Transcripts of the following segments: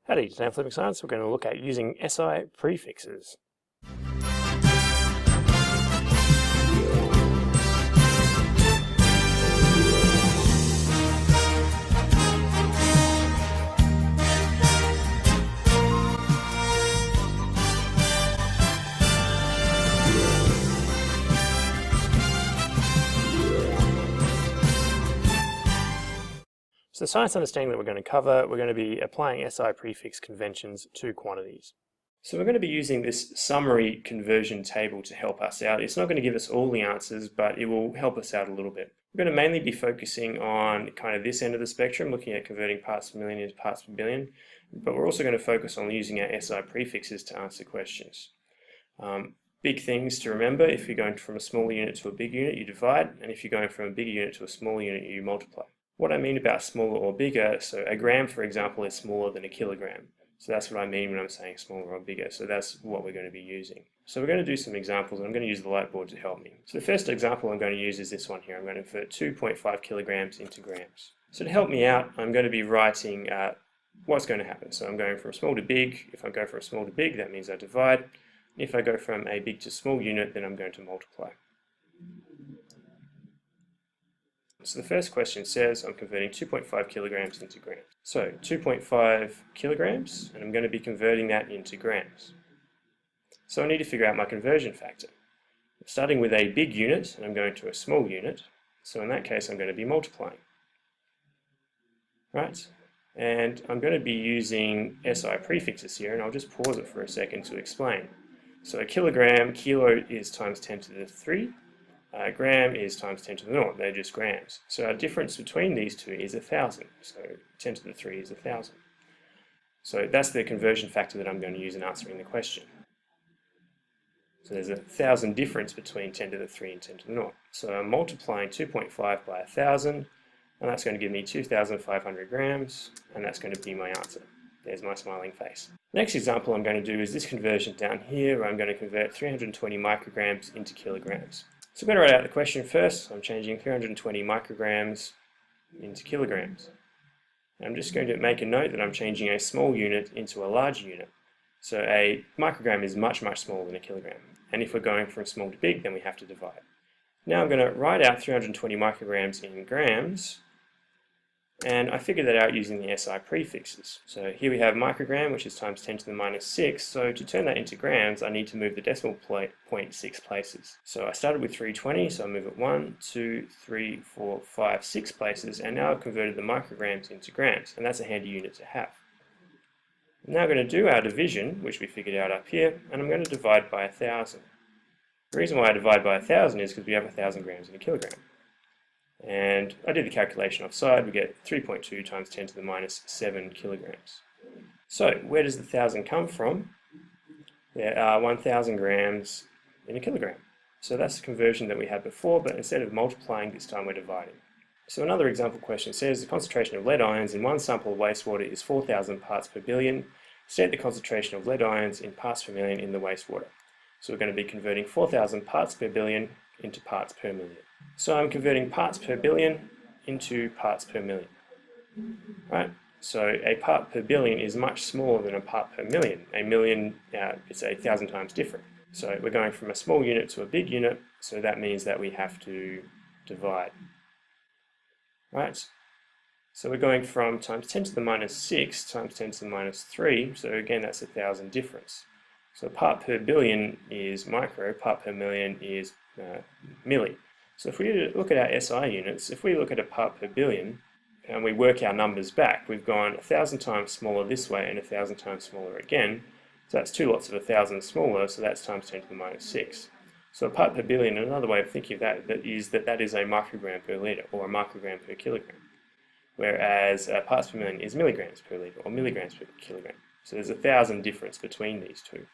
Howdy, today on Flipping Science we're going to look at using SI prefixes. So the science understanding that we're going to cover, we're going to be applying SI prefix conventions to quantities. So we're going to be using this summary conversion table to help us out. It's not going to give us all the answers, but it will help us out a little bit. We're going to mainly be focusing on kind of this end of the spectrum, looking at converting parts per million into parts per billion, but we're also going to focus on using our SI prefixes to answer questions. Big things to remember: if you're going from a smaller unit to a big unit, you divide, and if you're going from a bigger unit to a smaller unit, you multiply. What I mean about smaller or bigger, so a gram, for example, is smaller than a kilogram. So that's what I mean when I'm saying smaller or bigger. So that's what we're going to be using. So we're going to do some examples, and I'm going to use the light board to help me. So the first example I'm going to use is this one here. I'm going to convert 2.5 kilograms into grams. So to help me out, I'm going to be writing what's going to happen. So I'm going from small to big. If I go from small to big, that means I divide. If I go from a big to small unit, then I'm going to multiply. So the first question says I'm converting 2.5 kilograms into grams. So 2.5 kilograms, and I'm going to be converting that into grams. So I need to figure out my conversion factor. I'm starting with a big unit, and I'm going to a small unit. So in that case, I'm going to be multiplying. Right? And I'm going to be using SI prefixes here, and I'll just pause it for a second to explain. So a kilogram, kilo is times 10 to the 3. Gram is times 10 to the 0, they're just grams. So our difference between these two is 1,000. So 10 to the 3 is 1,000. So that's the conversion factor that I'm going to use in answering the question. So there's 1,000 difference between 10 to the 3 and 10 to the 0. So I'm multiplying 2.5 by 1,000, and that's going to give me 2,500 grams, and that's going to be my answer. There's my smiling face. Next example I'm going to do is this conversion down here, where I'm going to convert 320 micrograms into kilograms. So I'm going to write out the question first. I'm changing 320 micrograms into kilograms. I'm just going to make a note that I'm changing a small unit into a large unit. So a microgram is much, much smaller than a kilogram. And if we're going from small to big, then we have to divide. Now I'm going to write out 320 micrograms in grams, and I figured that out using the SI prefixes. So here we have microgram, which is times 10 to the minus 6. So to turn that into grams, I need to move the decimal point 6 places. So I started with 320, so I move it 1, 2, 3, 4, 5, 6 places, and now I've converted the micrograms into grams, and that's a handy unit to have. I'm now going to do our division, which we figured out up here, and I'm going to divide by 1,000. The reason why I divide by 1,000 is because we have 1,000 grams in a kilogram. And I did the calculation offside. We get 3.2 times 10 to the minus 7 kilograms. So where does the 1,000 come from? There are 1,000 grams in a kilogram. So that's the conversion that we had before, but instead of multiplying, this time we're dividing. So another example question says the concentration of lead ions in one sample of wastewater is 4,000 parts per billion. State the concentration of lead ions in parts per million in the wastewater. So we're going to be converting 4,000 parts per billion into parts per million. So I'm converting parts per billion into parts per million. Right? So a part per billion is much smaller than a part per million. A million is 1,000 times different. So we're going from a small unit to a big unit, so that means that we have to divide. Right? So we're going from times 10 to the minus 6 times 10 to the minus 3, so again that's 1,000 difference. So part per billion is micro, part per million is milli. So if we look at our SI units, if we look at a part per billion and we work our numbers back, we've gone 1,000 times smaller this way and 1,000 times smaller again. So that's two lots of 1,000 smaller, so that's times 10 to the minus 6. So a part per billion, another way of thinking of that is that is a microgram per litre or a microgram per kilogram. Whereas parts per million is milligrams per litre or milligrams per kilogram. So there's 1,000 difference between these two.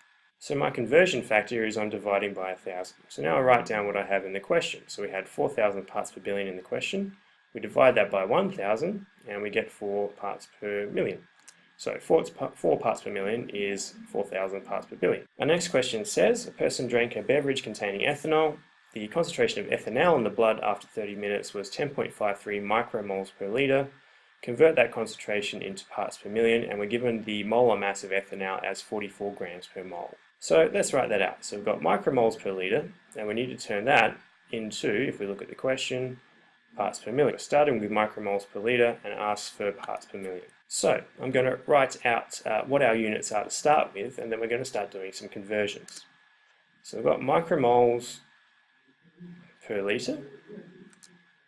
So my conversion factor is I'm dividing by 1,000. So now I write down what I have in the question. So we had 4,000 parts per billion in the question. We divide that by 1,000 and we get 4 parts per million. So 4 parts per million is 4,000 parts per billion. Our next question says a person drank a beverage containing ethanol. The concentration of ethanol in the blood after 30 minutes was 10.53 micromoles per litre. convert that concentration into parts per million, and we're given the molar mass of ethanol as 44 grams per mole. So let's write that out. So we've got micromoles per litre, and we need to turn that into, if we look at the question, parts per million. We're starting with micromoles per litre and ask for parts per million. So I'm going to write out what our units are to start with, and then we're going to start doing some conversions. So we've got micromoles per litre,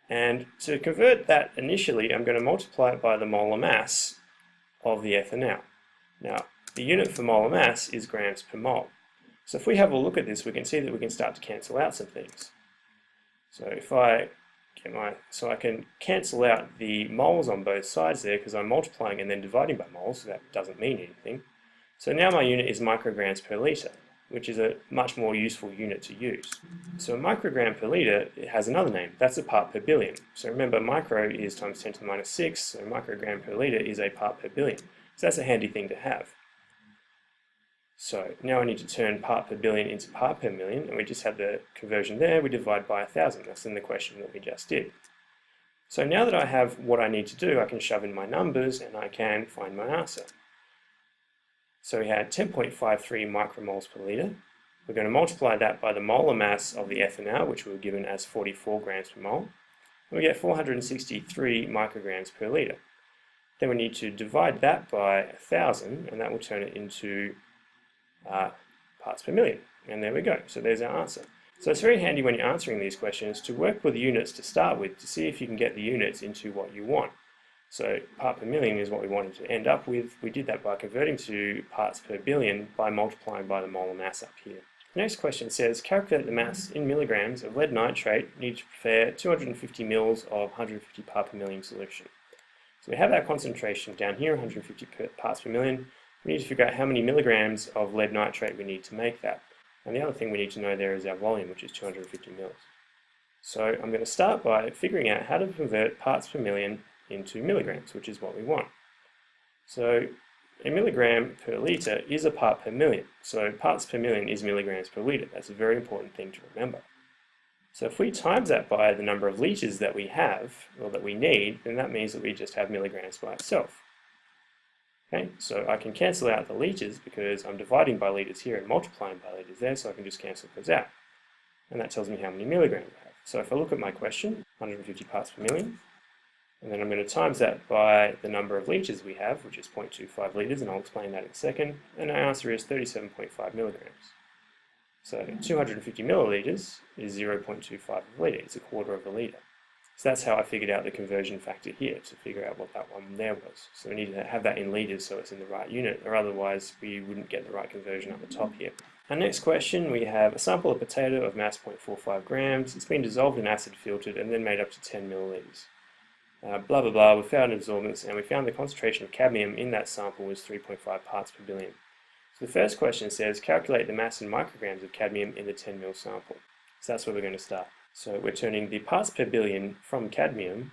and to convert that initially I'm going to multiply it by the molar mass of the ethanol. Now the unit for molar mass is grams per mole. So if we have a look at this, we can see that we can start to cancel out some things. So if I I can cancel out the moles on both sides there because I'm multiplying and then dividing by moles, so that doesn't mean anything. So now my unit is micrograms per litre, which is a much more useful unit to use. So a microgram per litre, it has another name. That's a part per billion. So remember, micro is times 10 to the minus 6, so microgram per litre is a part per billion. So that's a handy thing to have. So now I need to turn part per billion into part per million, and we just had the conversion there. We divide by 1,000. That's in the question that we just did. So now that I have what I need to do, I can shove in my numbers and I can find my answer. So we had 10.53 micromoles per litre. We're going to multiply that by the molar mass of the ethanol, which we were given as 44 grams per mole. And we get 463 micrograms per litre. Then we need to divide that by 1,000, and that will turn it into parts per million. And there we go. So there's our answer. So it's very handy when you're answering these questions to work with units to start with to see if you can get the units into what you want. So part per million is what we wanted to end up with. We did that by converting to parts per billion by multiplying by the molar mass up here. The next question says, calculate the mass in milligrams of lead nitrate needed to prepare 250 mils of 150 part per million solution. So we have our concentration down here, 150 parts per million. We need to figure out how many milligrams of lead nitrate we need to make that. And the other thing we need to know there is our volume, which is 250 mils. So I'm going to start by figuring out how to convert parts per million into milligrams, which is what we want. So a milligram per litre is a part per million. So parts per million is milligrams per litre. That's a very important thing to remember. So if we times that by the number of litres that we have, or that we need, then that means that we just have milligrams by itself. Okay, so I can cancel out the litres because I'm dividing by litres here and multiplying by litres there, so I can just cancel those out. And that tells me how many milligrams I have. So if I look at my question, 150 parts per million, and then I'm going to times that by the number of litres we have, which is 0.25 litres, and I'll explain that in a second, and our answer is 37.5 milligrams. So 250 millilitres is 0.25 of a litre, it's a quarter of a litre. So that's how I figured out the conversion factor here, to figure out what that one there was. So we need to have that in litres so it's in the right unit, or otherwise we wouldn't get the right conversion at the top here. Our next question, we have a sample of potato of mass 0.45 grams. It's been dissolved in acid, filtered, and then made up to 10 millilitres. Blah blah blah, we found absorbance, and we found the concentration of cadmium in that sample was 3.5 parts per billion. So the first question says, calculate the mass in micrograms of cadmium in the 10 ml sample. So that's where we're going to start. So we're turning the parts per billion from cadmium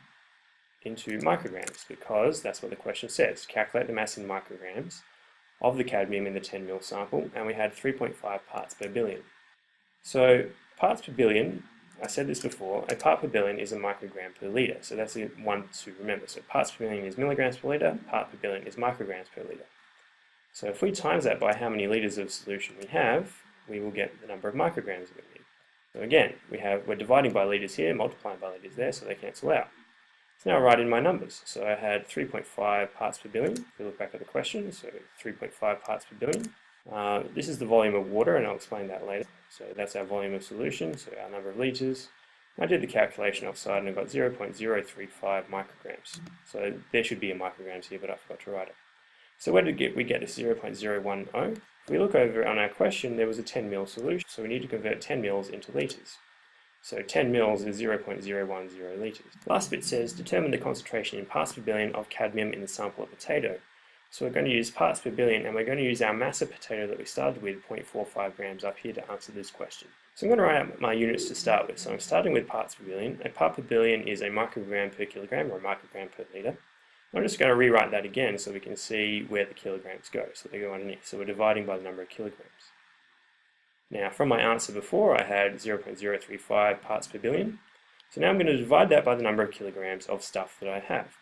into micrograms because that's what the question says. Calculate the mass in micrograms of the cadmium in the 10 ml sample, and we had 3.5 parts per billion. So parts per billion, I said this before, a part per billion is a microgram per litre. So that's one to remember. So parts per million is milligrams per litre, part per billion is micrograms per litre. So if we times that by how many litres of solution we have, we will get the number of micrograms that we need. So again, we're dividing by litres here, multiplying by litres there, so they cancel out. So now I write in my numbers. So I had 3.5 parts per billion. If we look back at the question, so 3.5 parts per billion. This is the volume of water, and I'll explain that later. So that's our volume of solution, so our number of litres. I did the calculation offside and I got 0.035 micrograms. So there should be a micrograms here, but I forgot to write it. So where did we get this 0.010? If we look over on our question, there was a 10 ml solution, so we need to convert 10 mils into litres. So 10 mils is 0.010 litres. Last bit says, determine the concentration in parts per billion of cadmium in the sample of potato. So we're going to use parts per billion, and we're going to use our mass of potato that we started with, 0.45 grams up here, to answer this question. So I'm going to write out my units to start with. So I'm starting with parts per billion. A part per billion is a microgram per kilogram, or a microgram per litre. I'm just going to rewrite that again so we can see where the kilograms go. So they go underneath. So we're dividing by the number of kilograms. Now, from my answer before, I had 0.035 parts per billion. So now I'm going to divide that by the number of kilograms of stuff that I have.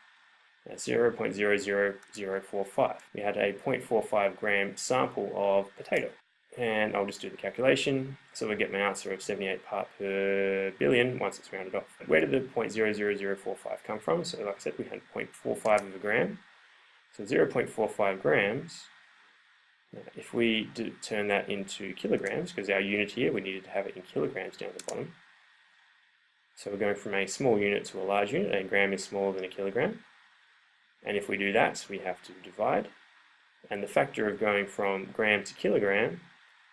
0.00045. We had a 0.45 gram sample of potato. And I'll just do the calculation. So we get my answer of 78 part per billion once it's rounded off. Where did the 0.00045 come from? So like I said, we had 0.45 of a gram. So 0.45 grams, if we turn that into kilograms, because our unit here, we needed to have it in kilograms down the bottom. So we're going from a small unit to a large unit. A gram is smaller than a kilogram. And if we do that, we have to divide. And the factor of going from gram to kilogram,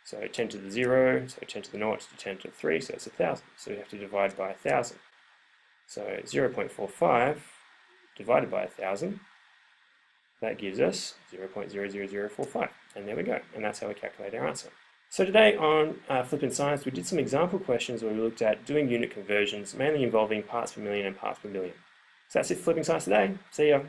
so 10 to the 0, so 10 to the 0 to 10 to the 3, so it's 1,000. So we have to divide by 1,000. So 0.45 divided by 1,000, that gives us 0.00045. And there we go. And that's how we calculate our answer. So today on Flippin Science, we did some example questions where we looked at doing unit conversions, mainly involving parts per million and parts per billion. So that's it for Flippin Science today. See ya.